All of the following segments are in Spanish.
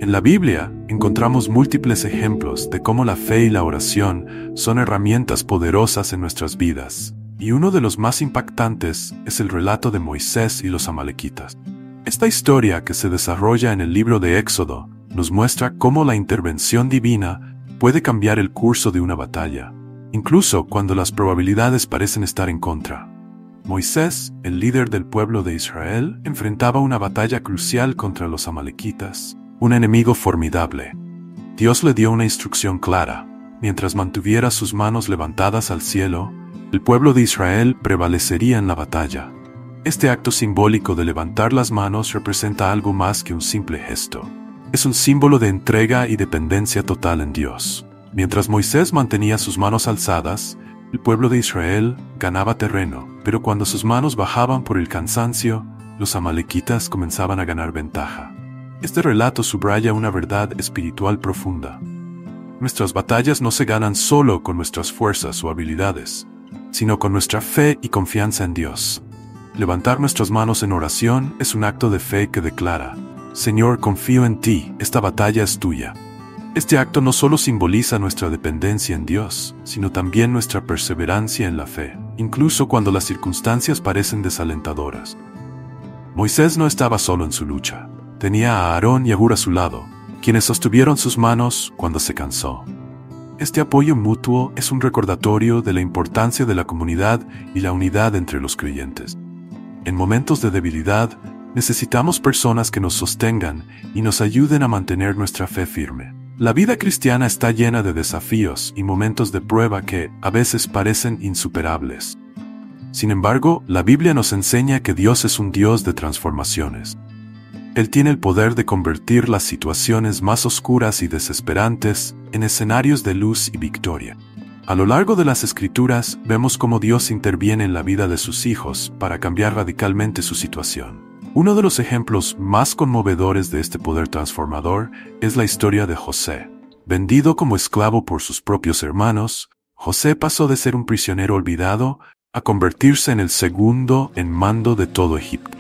En la Biblia encontramos múltiples ejemplos de cómo la fe y la oración son herramientas poderosas en nuestras vidas, y uno de los más impactantes es el relato de Moisés y los amalequitas. Esta historia, que se desarrolla en el libro de Éxodo, nos muestra cómo la intervención divina puede cambiar el curso de una batalla, incluso cuando las probabilidades parecen estar en contra. Moisés, el líder del pueblo de Israel, enfrentaba una batalla crucial contra los amalequitas, un enemigo formidable. Dios le dio una instrucción clara: mientras mantuviera sus manos levantadas al cielo, el pueblo de Israel prevalecería en la batalla. Este acto simbólico de levantar las manos representa algo más que un simple gesto. Es un símbolo de entrega y dependencia total en Dios. Mientras Moisés mantenía sus manos alzadas, el pueblo de Israel ganaba terreno, pero cuando sus manos bajaban por el cansancio, los amalequitas comenzaban a ganar ventaja. Este relato subraya una verdad espiritual profunda. Nuestras batallas no se ganan solo con nuestras fuerzas o habilidades, sino con nuestra fe y confianza en Dios. Levantar nuestras manos en oración es un acto de fe que declara: Señor, confío en ti, esta batalla es tuya. Este acto no solo simboliza nuestra dependencia en Dios, sino también nuestra perseverancia en la fe, incluso cuando las circunstancias parecen desalentadoras. Moisés no estaba solo en su lucha. Tenía a Aarón y a Hur a su lado, quienes sostuvieron sus manos cuando se cansó. Este apoyo mutuo es un recordatorio de la importancia de la comunidad y la unidad entre los creyentes. En momentos de debilidad, necesitamos personas que nos sostengan y nos ayuden a mantener nuestra fe firme. La vida cristiana está llena de desafíos y momentos de prueba que, a veces, parecen insuperables. Sin embargo, la Biblia nos enseña que Dios es un Dios de transformaciones. Él tiene el poder de convertir las situaciones más oscuras y desesperantes en escenarios de luz y victoria. A lo largo de las Escrituras vemos cómo Dios interviene en la vida de sus hijos para cambiar radicalmente su situación. Uno de los ejemplos más conmovedores de este poder transformador es la historia de José. Vendido como esclavo por sus propios hermanos, José pasó de ser un prisionero olvidado a convertirse en el segundo en mando de todo Egipto.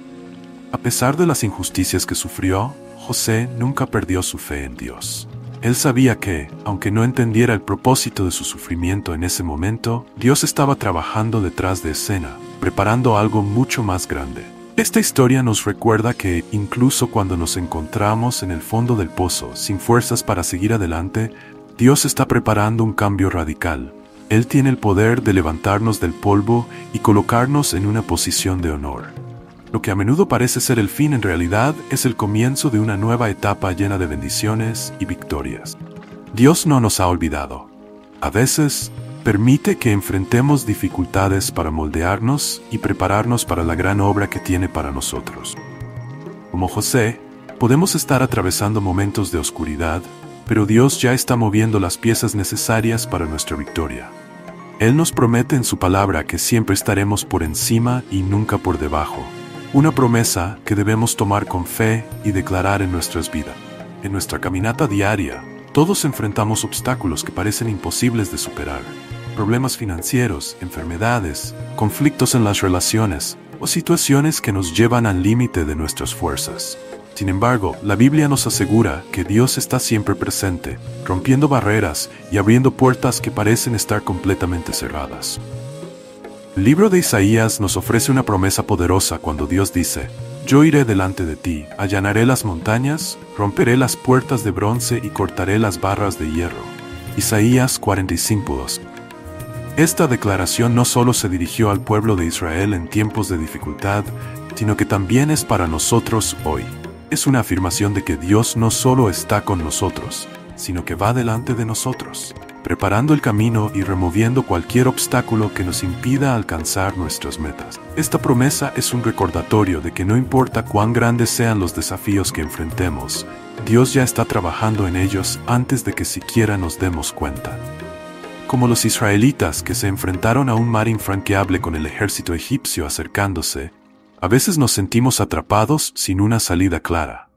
A pesar de las injusticias que sufrió, José nunca perdió su fe en Dios. Él sabía que, aunque no entendiera el propósito de su sufrimiento en ese momento, Dios estaba trabajando detrás de escena, preparando algo mucho más grande. Esta historia nos recuerda que, incluso cuando nos encontramos en el fondo del pozo, sin fuerzas para seguir adelante, Dios está preparando un cambio radical. Él tiene el poder de levantarnos del polvo y colocarnos en una posición de honor. Lo que a menudo parece ser el fin, en realidad es el comienzo de una nueva etapa llena de bendiciones y victorias. Dios no nos ha olvidado. A veces, permite que enfrentemos dificultades para moldearnos y prepararnos para la gran obra que tiene para nosotros. Como José, podemos estar atravesando momentos de oscuridad, pero Dios ya está moviendo las piezas necesarias para nuestra victoria. Él nos promete en su palabra que siempre estaremos por encima y nunca por debajo. Una promesa que debemos tomar con fe y declarar en nuestras vidas. En nuestra caminata diaria, todos enfrentamos obstáculos que parecen imposibles de superar. Problemas financieros, enfermedades, conflictos en las relaciones o situaciones que nos llevan al límite de nuestras fuerzas. Sin embargo, la Biblia nos asegura que Dios está siempre presente, rompiendo barreras y abriendo puertas que parecen estar completamente cerradas. El libro de Isaías nos ofrece una promesa poderosa cuando Dios dice: Yo iré delante de ti, allanaré las montañas, romperé las puertas de bronce y cortaré las barras de hierro. Isaías 45:2. Esta declaración no solo se dirigió al pueblo de Israel en tiempos de dificultad, sino que también es para nosotros hoy. Es una afirmación de que Dios no solo está con nosotros, sino que va delante de nosotros, preparando el camino y removiendo cualquier obstáculo que nos impida alcanzar nuestras metas. Esta promesa es un recordatorio de que no importa cuán grandes sean los desafíos que enfrentemos, Dios ya está trabajando en ellos antes de que siquiera nos demos cuenta. Como los israelitas que se enfrentaron a un mar infranqueable con el ejército egipcio acercándose, a veces nos sentimos atrapados sin una salida clara.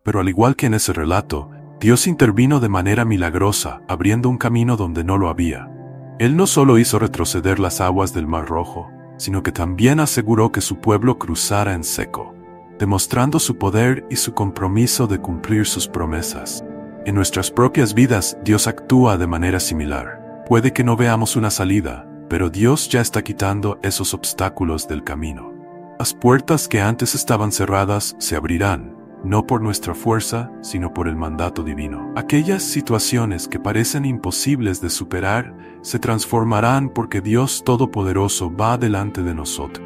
Pero al igual que en ese relato, Dios intervino de manera milagrosa, abriendo un camino donde no lo había. Él no solo hizo retroceder las aguas del Mar Rojo, sino que también aseguró que su pueblo cruzara en seco. demostrando su poder y su compromiso de cumplir sus promesas. En nuestras propias vidas, Dios actúa de manera similar. Puede que no veamos una salida, pero Dios ya está quitando esos obstáculos del camino. Las puertas que antes estaban cerradas se abrirán, no por nuestra fuerza, sino por el mandato divino. Aquellas situaciones que parecen imposibles de superar se transformarán porque Dios Todopoderoso va delante de nosotros.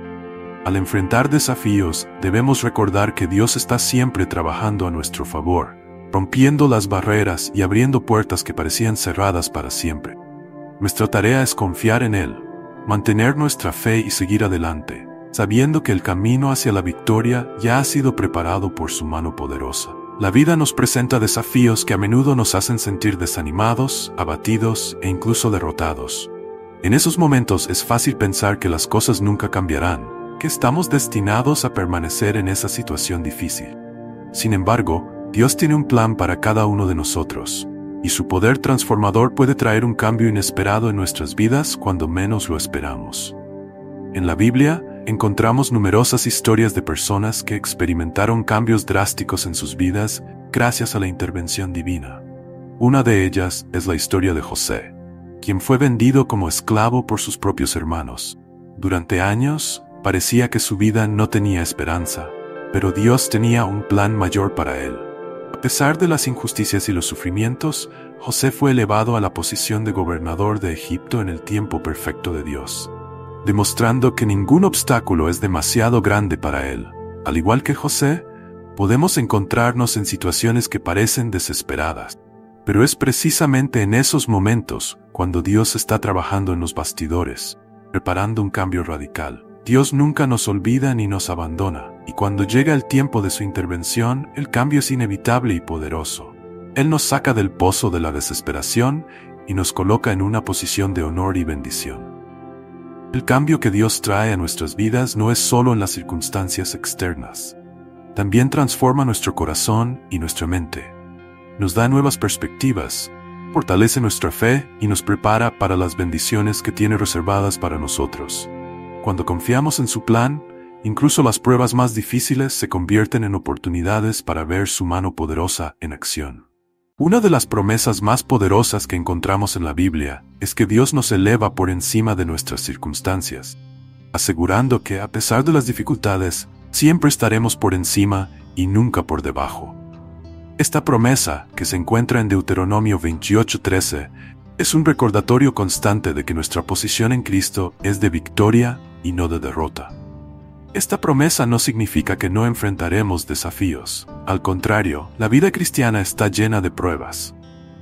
Al enfrentar desafíos, debemos recordar que Dios está siempre trabajando a nuestro favor, rompiendo las barreras y abriendo puertas que parecían cerradas para siempre. Nuestra tarea es confiar en Él, mantener nuestra fe y seguir adelante, sabiendo que el camino hacia la victoria ya ha sido preparado por su mano poderosa. La vida nos presenta desafíos que a menudo nos hacen sentir desanimados, abatidos e incluso derrotados. En esos momentos es fácil pensar que las cosas nunca cambiarán, que estamos destinados a permanecer en esa situación difícil. Sin embargo, Dios tiene un plan para cada uno de nosotros, y su poder transformador puede traer un cambio inesperado en nuestras vidas cuando menos lo esperamos. En la Biblia, encontramos numerosas historias de personas que experimentaron cambios drásticos en sus vidas gracias a la intervención divina. Una de ellas es la historia de José, quien fue vendido como esclavo por sus propios hermanos. Durante años, parecía que su vida no tenía esperanza, pero Dios tenía un plan mayor para él. A pesar de las injusticias y los sufrimientos, José fue elevado a la posición de gobernador de Egipto en el tiempo perfecto de Dios, demostrando que ningún obstáculo es demasiado grande para él. Al igual que José, podemos encontrarnos en situaciones que parecen desesperadas, pero es precisamente en esos momentos cuando Dios está trabajando en los bastidores, preparando un cambio radical. Dios nunca nos olvida ni nos abandona, y cuando llega el tiempo de su intervención, el cambio es inevitable y poderoso. Él nos saca del pozo de la desesperación y nos coloca en una posición de honor y bendición. El cambio que Dios trae a nuestras vidas no es solo en las circunstancias externas. También transforma nuestro corazón y nuestra mente. Nos da nuevas perspectivas, fortalece nuestra fe y nos prepara para las bendiciones que tiene reservadas para nosotros. Cuando confiamos en su plan, incluso las pruebas más difíciles se convierten en oportunidades para ver su mano poderosa en acción. Una de las promesas más poderosas que encontramos en la Biblia es que Dios nos eleva por encima de nuestras circunstancias, asegurando que, a pesar de las dificultades, siempre estaremos por encima y nunca por debajo. Esta promesa, que se encuentra en Deuteronomio 28:13, es un recordatorio constante de que nuestra posición en Cristo es de victoria y no de derrota. Esta promesa no significa que no enfrentaremos desafíos. Al contrario, la vida cristiana está llena de pruebas.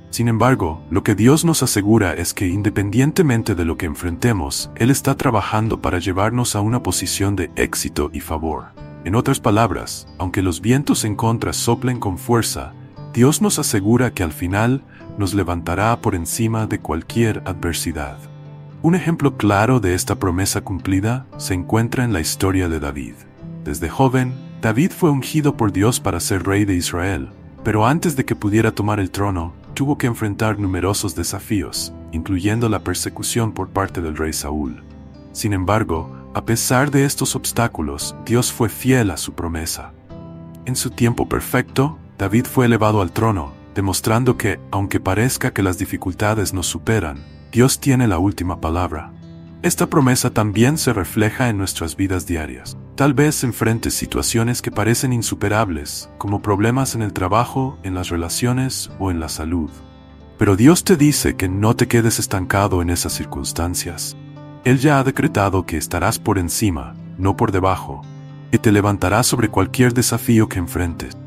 Sin embargo, lo que Dios nos asegura es que independientemente de lo que enfrentemos, Él está trabajando para llevarnos a una posición de éxito y favor. En otras palabras, aunque los vientos en contra soplen con fuerza, Dios nos asegura que al final nos levantará por encima de cualquier adversidad. Un ejemplo claro de esta promesa cumplida se encuentra en la historia de David. Desde joven, David fue ungido por Dios para ser rey de Israel, pero antes de que pudiera tomar el trono, tuvo que enfrentar numerosos desafíos, incluyendo la persecución por parte del rey Saúl. Sin embargo, a pesar de estos obstáculos, Dios fue fiel a su promesa. En su tiempo perfecto, David fue elevado al trono, demostrando que, aunque parezca que las dificultades nos superan, Dios tiene la última palabra. Esta promesa también se refleja en nuestras vidas diarias. Tal vez enfrentes situaciones que parecen insuperables, como problemas en el trabajo, en las relaciones o en la salud. Pero Dios te dice que no te quedes estancado en esas circunstancias. Él ya ha decretado que estarás por encima, no por debajo, y te levantarás sobre cualquier desafío que enfrentes.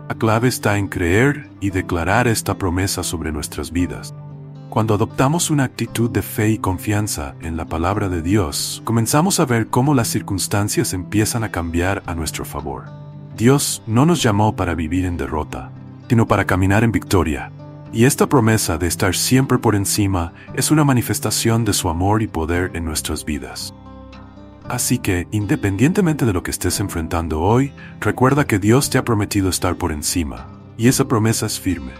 La clave está en creer y declarar esta promesa sobre nuestras vidas. Cuando adoptamos una actitud de fe y confianza en la palabra de Dios, comenzamos a ver cómo las circunstancias empiezan a cambiar a nuestro favor. Dios no nos llamó para vivir en derrota, sino para caminar en victoria. Y esta promesa de estar siempre por encima es una manifestación de su amor y poder en nuestras vidas. Así que, independientemente de lo que estés enfrentando hoy, recuerda que Dios te ha prometido estar por encima, y esa promesa es firme.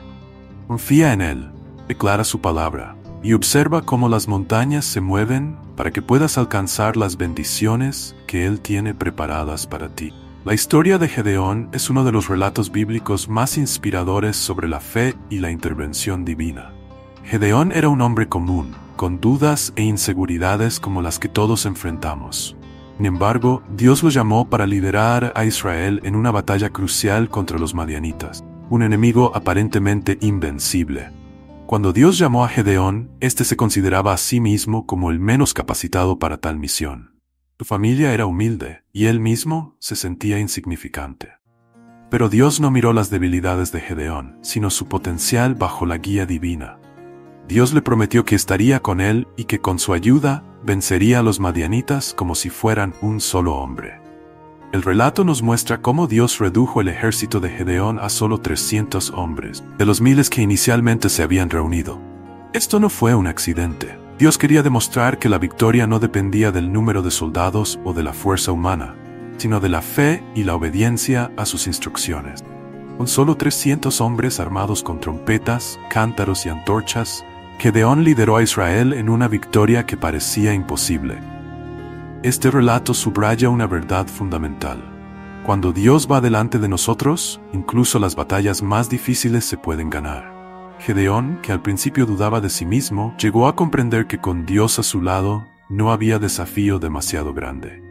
Confía en Él, declara su palabra, y observa cómo las montañas se mueven para que puedas alcanzar las bendiciones que Él tiene preparadas para ti. La historia de Gedeón es uno de los relatos bíblicos más inspiradores sobre la fe y la intervención divina. Gedeón era un hombre común, con dudas e inseguridades como las que todos enfrentamos. Sin embargo, Dios lo llamó para liderar a Israel en una batalla crucial contra los madianitas, un enemigo aparentemente invencible. Cuando Dios llamó a Gedeón, éste se consideraba a sí mismo como el menos capacitado para tal misión. Su familia era humilde, y él mismo se sentía insignificante. Pero Dios no miró las debilidades de Gedeón, sino su potencial bajo la guía divina. Dios le prometió que estaría con él y que con su ayuda vencería a los madianitas como si fueran un solo hombre. El relato nos muestra cómo Dios redujo el ejército de Gedeón a solo 300 hombres, de los miles que inicialmente se habían reunido. Esto no fue un accidente. Dios quería demostrar que la victoria no dependía del número de soldados o de la fuerza humana, sino de la fe y la obediencia a sus instrucciones. Con solo 300 hombres armados con trompetas, cántaros y antorchas, Gedeón lideró a Israel en una victoria que parecía imposible. Este relato subraya una verdad fundamental. Cuando Dios va delante de nosotros, incluso las batallas más difíciles se pueden ganar. Gedeón, que al principio dudaba de sí mismo, llegó a comprender que con Dios a su lado no había desafío demasiado grande.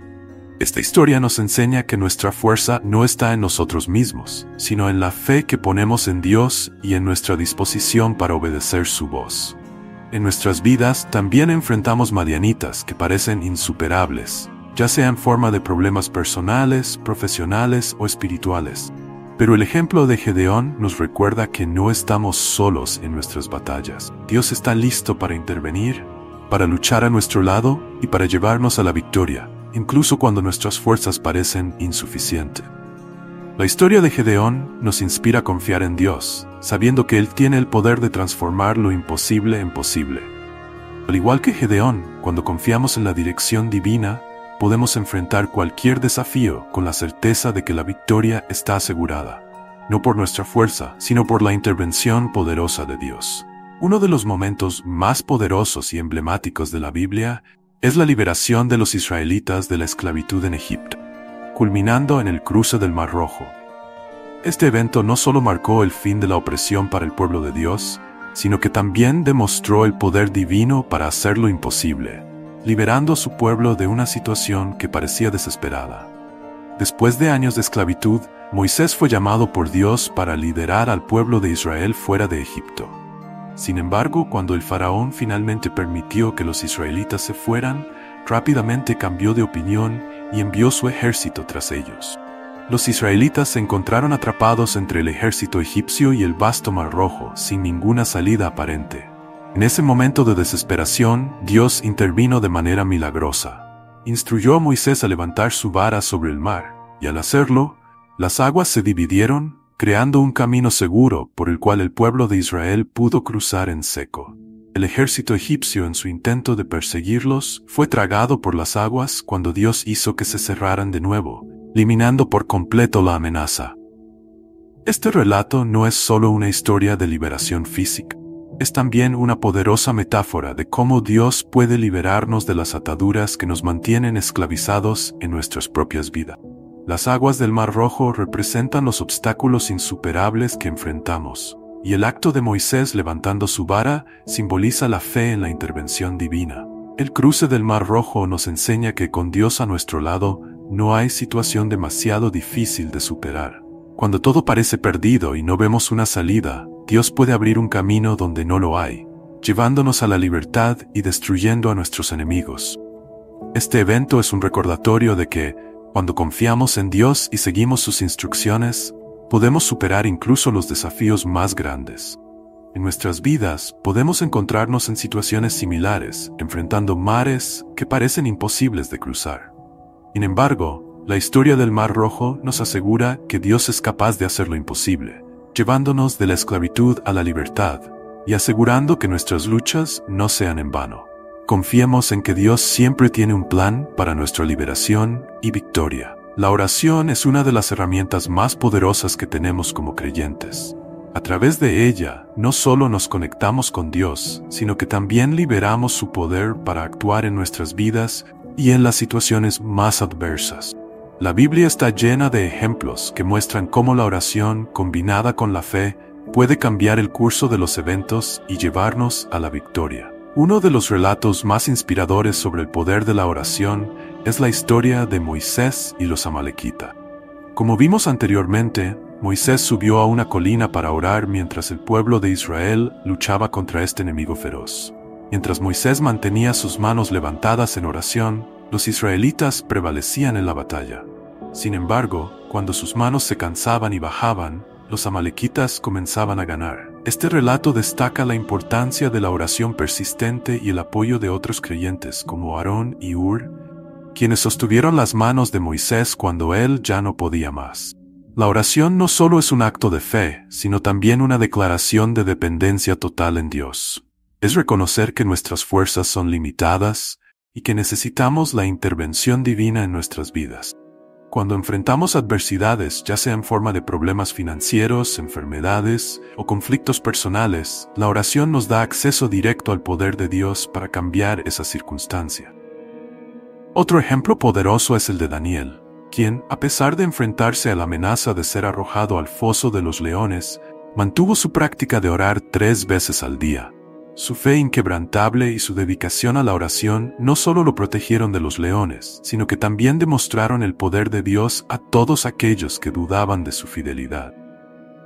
Esta historia nos enseña que nuestra fuerza no está en nosotros mismos, sino en la fe que ponemos en Dios y en nuestra disposición para obedecer su voz. En nuestras vidas también enfrentamos madianitas que parecen insuperables, ya sea en forma de problemas personales, profesionales o espirituales. Pero el ejemplo de Gedeón nos recuerda que no estamos solos en nuestras batallas. Dios está listo para intervenir, para luchar a nuestro lado y para llevarnos a la victoria, incluso cuando nuestras fuerzas parecen insuficientes. La historia de Gedeón nos inspira a confiar en Dios, sabiendo que Él tiene el poder de transformar lo imposible en posible. Al igual que Gedeón, cuando confiamos en la dirección divina, podemos enfrentar cualquier desafío con la certeza de que la victoria está asegurada, no por nuestra fuerza, sino por la intervención poderosa de Dios. Uno de los momentos más poderosos y emblemáticos de la Biblia es la liberación de los israelitas de la esclavitud en Egipto, culminando en el cruce del Mar Rojo. Este evento no solo marcó el fin de la opresión para el pueblo de Dios, sino que también demostró el poder divino para hacer lo imposible, liberando a su pueblo de una situación que parecía desesperada. Después de años de esclavitud, Moisés fue llamado por Dios para liderar al pueblo de Israel fuera de Egipto. Sin embargo, cuando el faraón finalmente permitió que los israelitas se fueran, rápidamente cambió de opinión y envió su ejército tras ellos. Los israelitas se encontraron atrapados entre el ejército egipcio y el vasto Mar Rojo, sin ninguna salida aparente. En ese momento de desesperación, Dios intervino de manera milagrosa. Instruyó a Moisés a levantar su vara sobre el mar, y al hacerlo, las aguas se dividieron, creando un camino seguro por el cual el pueblo de Israel pudo cruzar en seco. El ejército egipcio, en su intento de perseguirlos, fue tragado por las aguas cuando Dios hizo que se cerraran de nuevo, eliminando por completo la amenaza. Este relato no es solo una historia de liberación física. Es también una poderosa metáfora de cómo Dios puede liberarnos de las ataduras que nos mantienen esclavizados en nuestras propias vidas. Las aguas del Mar Rojo representan los obstáculos insuperables que enfrentamos, y el acto de Moisés levantando su vara simboliza la fe en la intervención divina. El cruce del Mar Rojo nos enseña que con Dios a nuestro lado no hay situación demasiado difícil de superar. Cuando todo parece perdido y no vemos una salida, Dios puede abrir un camino donde no lo hay, llevándonos a la libertad y destruyendo a nuestros enemigos. Este evento es un recordatorio de que, cuando confiamos en Dios y seguimos sus instrucciones, podemos superar incluso los desafíos más grandes. En nuestras vidas podemos encontrarnos en situaciones similares, enfrentando mares que parecen imposibles de cruzar. Sin embargo, la historia del Mar Rojo nos asegura que Dios es capaz de hacer lo imposible, llevándonos de la esclavitud a la libertad y asegurando que nuestras luchas no sean en vano. Confiemos en que Dios siempre tiene un plan para nuestra liberación y victoria. La oración es una de las herramientas más poderosas que tenemos como creyentes. A través de ella, no solo nos conectamos con Dios, sino que también liberamos su poder para actuar en nuestras vidas y en las situaciones más adversas. La Biblia está llena de ejemplos que muestran cómo la oración, combinada con la fe, puede cambiar el curso de los eventos y llevarnos a la victoria. Uno de los relatos más inspiradores sobre el poder de la oración es la historia de Moisés y los amalequitas. Como vimos anteriormente, Moisés subió a una colina para orar mientras el pueblo de Israel luchaba contra este enemigo feroz. Mientras Moisés mantenía sus manos levantadas en oración, los israelitas prevalecían en la batalla. Sin embargo, cuando sus manos se cansaban y bajaban, los amalequitas comenzaban a ganar. Este relato destaca la importancia de la oración persistente y el apoyo de otros creyentes como Aarón y Hur, quienes sostuvieron las manos de Moisés cuando él ya no podía más. La oración no solo es un acto de fe, sino también una declaración de dependencia total en Dios. Es reconocer que nuestras fuerzas son limitadas y que necesitamos la intervención divina en nuestras vidas. Cuando enfrentamos adversidades, ya sea en forma de problemas financieros, enfermedades o conflictos personales, la oración nos da acceso directo al poder de Dios para cambiar esa circunstancia. Otro ejemplo poderoso es el de Daniel, quien, a pesar de enfrentarse a la amenaza de ser arrojado al foso de los leones, mantuvo su práctica de orar 3 veces al día. Su fe inquebrantable y su dedicación a la oración no solo lo protegieron de los leones, sino que también demostraron el poder de Dios a todos aquellos que dudaban de su fidelidad.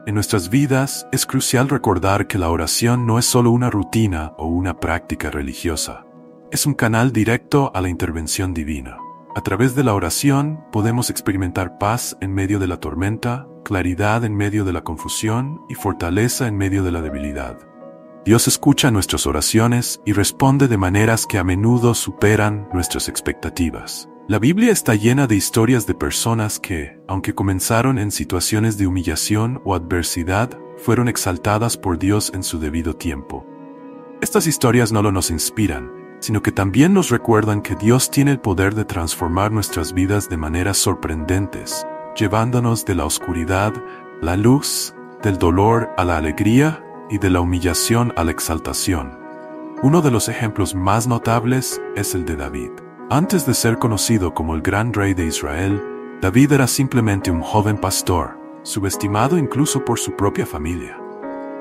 En nuestras vidas es crucial recordar que la oración no es solo una rutina o una práctica religiosa. Es un canal directo a la intervención divina. A través de la oración podemos experimentar paz en medio de la tormenta, claridad en medio de la confusión y fortaleza en medio de la debilidad. Dios escucha nuestras oraciones y responde de maneras que a menudo superan nuestras expectativas. La Biblia está llena de historias de personas que, aunque comenzaron en situaciones de humillación o adversidad, fueron exaltadas por Dios en su debido tiempo. Estas historias no solo nos inspiran, sino que también nos recuerdan que Dios tiene el poder de transformar nuestras vidas de maneras sorprendentes, llevándonos de la oscuridad, la luz, del dolor a la alegría y de la humillación a la exaltación. Uno de los ejemplos más notables es el de David. Antes de ser conocido como el gran rey de Israel, David era simplemente un joven pastor, subestimado incluso por su propia familia.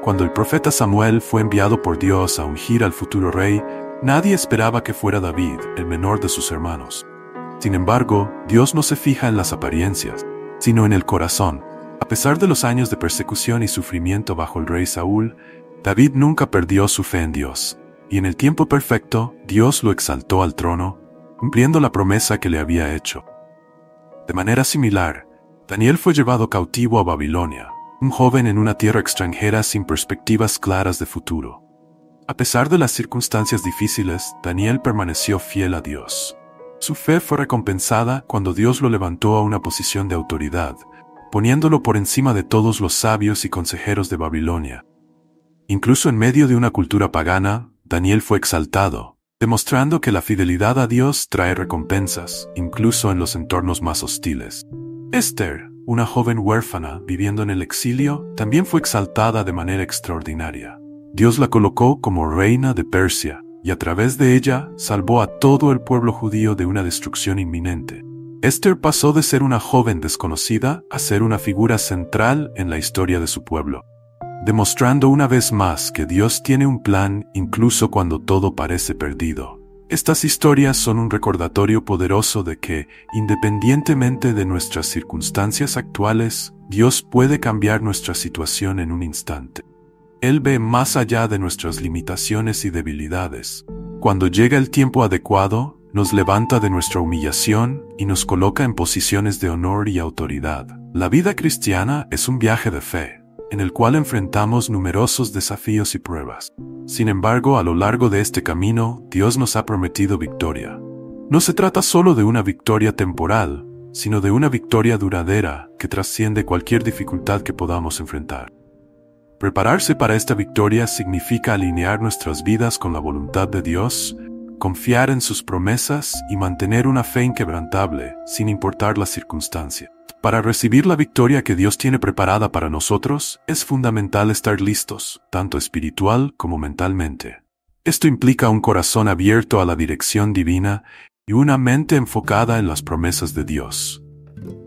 Cuando el profeta Samuel fue enviado por Dios a ungir al futuro rey, nadie esperaba que fuera David, el menor de sus hermanos. Sin embargo, Dios no se fija en las apariencias, sino en el corazón. A pesar de los años de persecución y sufrimiento bajo el rey Saúl, David nunca perdió su fe en Dios, y en el tiempo perfecto, Dios lo exaltó al trono, cumpliendo la promesa que le había hecho. De manera similar, Daniel fue llevado cautivo a Babilonia, un joven en una tierra extranjera sin perspectivas claras de futuro. A pesar de las circunstancias difíciles, Daniel permaneció fiel a Dios. Su fe fue recompensada cuando Dios lo levantó a una posición de autoridad, poniéndolo por encima de todos los sabios y consejeros de Babilonia. Incluso en medio de una cultura pagana, Daniel fue exaltado, demostrando que la fidelidad a Dios trae recompensas, incluso en los entornos más hostiles. Esther, una joven huérfana viviendo en el exilio, también fue exaltada de manera extraordinaria. Dios la colocó como reina de Persia, y a través de ella salvó a todo el pueblo judío de una destrucción inminente. Esther pasó de ser una joven desconocida a ser una figura central en la historia de su pueblo, demostrando una vez más que Dios tiene un plan incluso cuando todo parece perdido. Estas historias son un recordatorio poderoso de que, independientemente de nuestras circunstancias actuales, Dios puede cambiar nuestra situación en un instante. Él ve más allá de nuestras limitaciones y debilidades. Cuando llega el tiempo adecuado, nos levanta de nuestra humillación y nos coloca en posiciones de honor y autoridad. La vida cristiana es un viaje de fe, en el cual enfrentamos numerosos desafíos y pruebas. Sin embargo, a lo largo de este camino, Dios nos ha prometido victoria. No se trata solo de una victoria temporal, sino de una victoria duradera que trasciende cualquier dificultad que podamos enfrentar. Prepararse para esta victoria significa alinear nuestras vidas con la voluntad de Dios, confiar en sus promesas y mantener una fe inquebrantable, sin importar la circunstancia. Para recibir la victoria que Dios tiene preparada para nosotros, es fundamental estar listos, tanto espiritual como mentalmente. Esto implica un corazón abierto a la dirección divina y una mente enfocada en las promesas de Dios.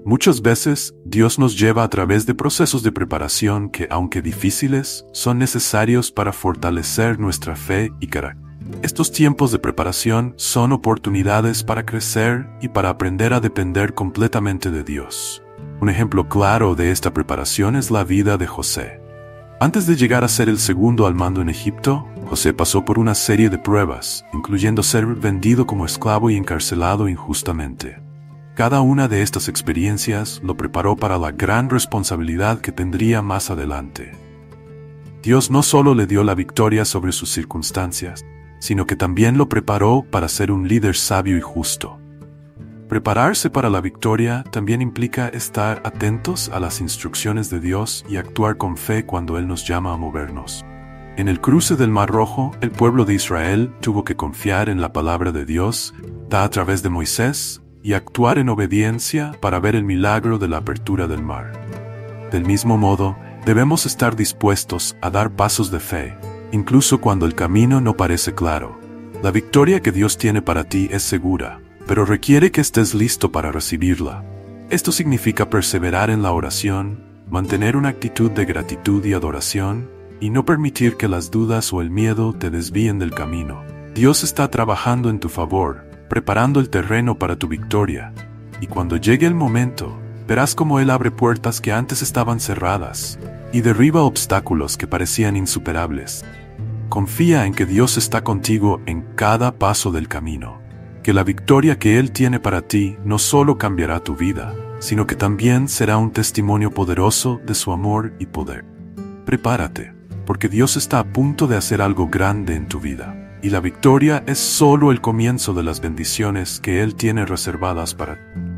Muchas veces, Dios nos lleva a través de procesos de preparación que, aunque difíciles, son necesarios para fortalecer nuestra fe y carácter. Estos tiempos de preparación son oportunidades para crecer y para aprender a depender completamente de Dios. Un ejemplo claro de esta preparación es la vida de José. Antes de llegar a ser el segundo al mando en Egipto, José pasó por una serie de pruebas, incluyendo ser vendido como esclavo y encarcelado injustamente. Cada una de estas experiencias lo preparó para la gran responsabilidad que tendría más adelante. Dios no solo le dio la victoria sobre sus circunstancias, sino que también lo preparó para ser un líder sabio y justo. Prepararse para la victoria también implica estar atentos a las instrucciones de Dios y actuar con fe cuando Él nos llama a movernos. En el cruce del Mar Rojo, el pueblo de Israel tuvo que confiar en la palabra de Dios, dada a través de Moisés, y actuar en obediencia para ver el milagro de la apertura del mar. Del mismo modo, debemos estar dispuestos a dar pasos de fe, incluso cuando el camino no parece claro. La victoria que Dios tiene para ti es segura, pero requiere que estés listo para recibirla. Esto significa perseverar en la oración, mantener una actitud de gratitud y adoración, y no permitir que las dudas o el miedo te desvíen del camino. Dios está trabajando en tu favor, preparando el terreno para tu victoria, y cuando llegue el momento, verás cómo Él abre puertas que antes estaban cerradas, y derriba obstáculos que parecían insuperables. Confía en que Dios está contigo en cada paso del camino, que la victoria que Él tiene para ti no solo cambiará tu vida, sino que también será un testimonio poderoso de su amor y poder. Prepárate, porque Dios está a punto de hacer algo grande en tu vida. Y la victoria es solo el comienzo de las bendiciones que Él tiene reservadas para ti.